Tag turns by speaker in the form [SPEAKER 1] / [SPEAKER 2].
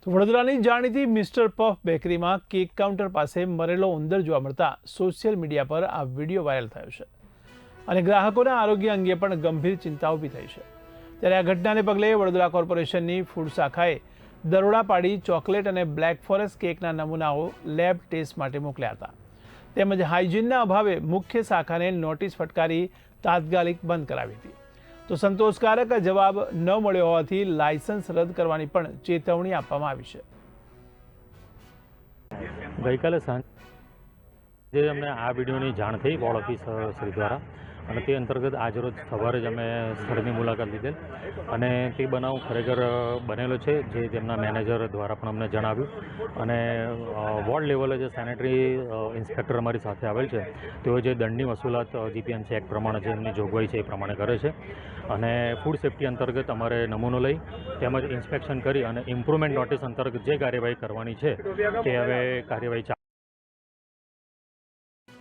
[SPEAKER 1] તો વડોદરાની જાણીતી મિસ્ટર પફ બેકરીમાં કેક કાઉન્ટર પાસે મરેલો ઉંદર જોવા મળતા સોશિયલ મીડિયા પર આ વિડીયો વાયરલ થયો છે અને ગ્રાહકોના આરોગ્ય અંગે પણ ગંભીર ચિંતા ઊભી થઈ છે। ત્યારે આ ઘટનાને પગલે વડોદરા કોર્પોરેશનની ફૂડ શાખાએ દરોડા પાડી ચોકલેટ અને બ્લેક ફોરેસ્ટ કેકના નમૂનાઓ લેબ ટેસ્ટ માટે મોકલ્યા હતા તેમજ હાઇજીનના અભાવે મુખ્ય શાખાને નોટિસ ફટકારી તાત્કાલિક બંધ કરાવી હતી। તો સંતોષકારક જવાબ ન મળ્યો હોવાથી લાયસન્સ રદ કરવાની પણ ચેતવણી આપવામાં આવી છે।
[SPEAKER 2] ગઈકાલે સાંજે અમને આ વિડીયોની જાણ થઈ વોર્ડ ઓફિસર શ્રી દ્વારા અને તે અંતર્ગત આજરોજ સવારે જ અમે સ્થળની મુલાકાત લીધેલ અને તે બનાવ ખરેખર બનેલો છે જે તેમના મેનેજર દ્વારા પણ અમને જણાવ્યું અને વોર્ડ લેવલે જે સેનેટરી ઇન્સ્પેક્ટર અમારી સાથે આવેલ છે તેઓ જે દંડની વસૂલાત જીપીએમસી એક્ટ પ્રમાણે જે એમની જોગવાઈ છે એ પ્રમાણે કરે છે અને ફૂડ સેફ્ટી અંતર્ગત અમારે નમૂનો લઈ તેમજ ઇન્સ્પેક્શન કરી અને ઇમ્પ્રુવમેન્ટ નોટિસ અંતર્ગત જે કાર્યવાહી કરવાની છે તે હવે કાર્યવાહી